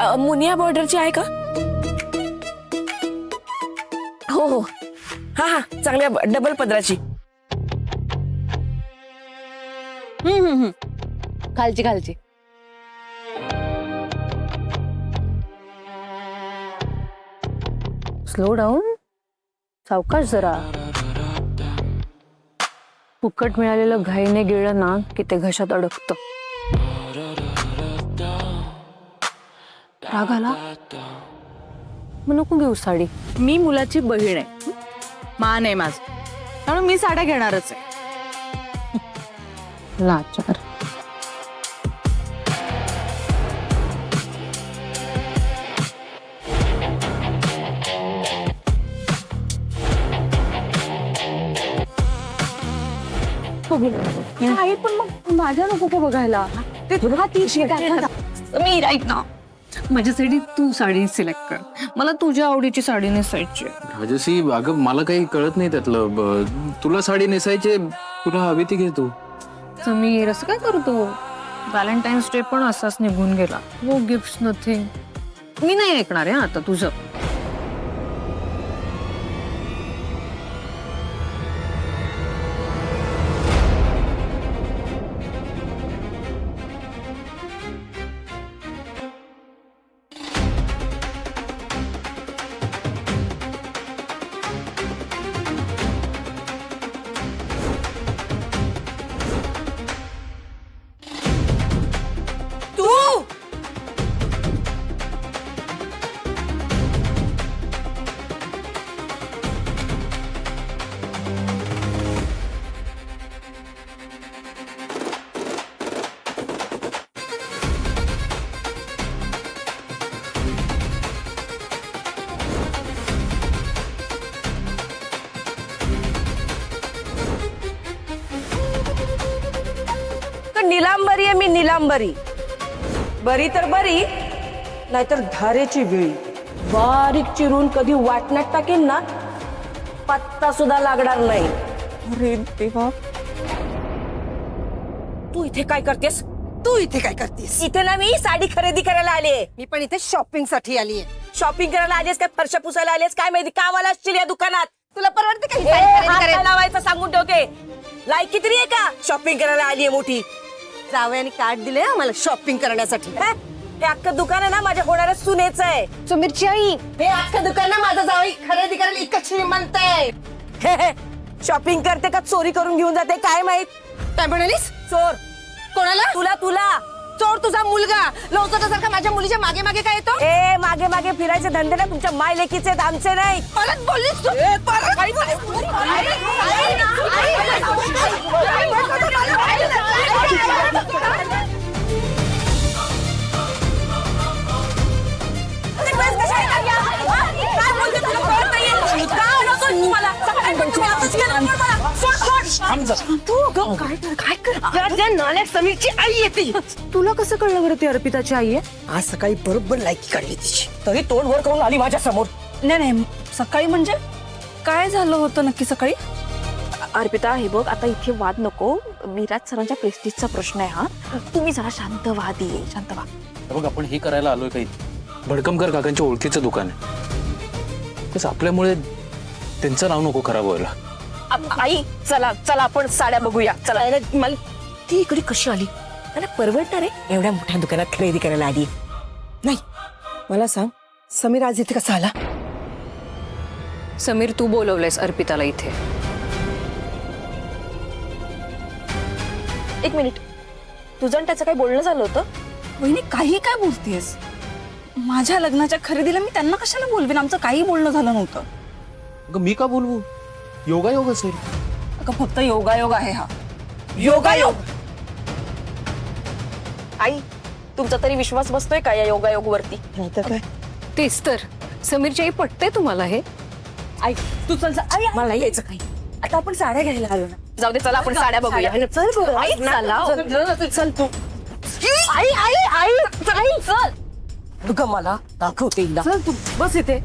मुनिया बॉर्डरची आहे का? हो हो, हा हा, चांगल्या डबल पदराची. खालची खालची. स्लो डाऊन, सावकाश जरा. फुकट मिळालेलं घाईने गिळलं ना की ते घशात अडकतं. राग आला मग नको घेऊ साडी. मी मुलाची बहीण आहे, मान आहे माझ, त्यामुळे मी साड्या घेणारच आहे. लाचार. आई पण मग माझ्या नको का बघायला. मी राईट ना, माझ्यासाठी तू साडी सिलेक्ट कर. मला तुझ्या आवडीची साडी नेसायची. राजसी, अगं मला काही कळत नाही त्यातलं. तुला साडी नेसायची, तुला हवी ती घे तू. समीर असं काय करतो? व्हॅलेंटाईन्स डे पण असाच निघून गेला. No gift nothing. मी नाही ऐकणार आहे आता तुझं. निलांबरी आहे मी, निलांबरी. बरी तर बरी, नाहीतर धारेची वेळी बारीक चिरून कधी वाटण्यात टाकेन ना, पत्ता सुद्धा लागणार नाही. अरे देवा, तू इथे काय करतेस? तू इथे काय करतेस? इथे ना मी साडी खरेदी करायला आले. मी पण इथे शॉपिंग साठी आली आहे. शॉपिंग करायला आलीस काय फरशा पुसायला आलीस काय माहिती? कामाला असशील या दुकानात. तुला परवडते का ही ए, साडी खरेदी हात करायला? नाही लावायचं सांगून ठेवते. लायकी तरी आहे का? शॉपिंग करायला आली आहे मोठी. जावयाने कार्ड दिले आम्हाला शॉपिंग करण्यासाठी. हे अख्खं दुकान आहे ना माझ्या होणाऱ्या सुनेचं आहे. समीरची आई. हे अख्खं दुकान ना माझं जावई खरेदी करायला इतकं श्रीमंत आहे. शॉपिंग करते का चोरी करून घेऊन जाते काय माहित? काय म्हणालीस? चोर कोणाला? तुला तुला चोर तुझा मुलगा लवकरासारखा माझ्या मुलीच्या मागे मागे काय येतो? ए मागे मागे फिरायचे धंदे ना तुमच्या माय लेकीचे आहेत, आमचे नाही. परत बोललीस तू? परत काय बोललीस? समीरची आई येते. तुला कसं कळलं बरं ती अर्पिताची आई आहे? आज सकाळी बरोबर लायकी काढली तिची. तरी तोंड वर करून आली माझ्या समोर. नाही सकाळी म्हणजे काय झालं होतं नक्की सकाळी? अर्पिता हे बघ, आता इथे वाद नको. विराज सरांच्या प्रेस्टिजचा प्रश्न आहे हा. तुम्ही जरा शांत व्हा दिये, शांत व्हा. बघ आपण हे करायला आलोय काही. भडकमकर काकांच्या ओळखीचं दुकान आहे. तसं आपल्यामुळे त्यांचं नाव नको खराब व्हायला. आई चला चला आपण साड्या बघूया. चला. मला ती इकडे कशी आली? मला परवडणार आहे एवढ्या मोठ्या दुकानात खरेदी करायला आली? नाही, मला सांग समीर आज इथे कसा आला? समीर तू बोलवलंयस अर्पिताला इथे. एक मिनिट, तुझं आणि त्याचं काही बोलणं झालं होतं? वहिनी काही काय बोलतेस? माझ्या लग्नाच्या खरेदीला मी त्यांना कशाला बोलवेन? आमचं काही बोलणं झालं नव्हतं. अगं मी का बोलवू? योगायोग असेल. अगं फक्त योगायोग आहे हा. योगायोग. आई तुमचा तरी विश्वास बसतोय का या योगायोग वरती? नाहीतर काय? तेच तर. समीरची आई पटते तुम्हाला हे? आई तू चल आई. मला यायचं काही. आता आपण साड्या घ्यायला आलो ना. जाऊ दे, चला आपण साड्या बघूया. चल बरं. आई चला. चल तू. आई आई आई आई चल. अगं मला दाखवते एकदा. चल तू बस इथे.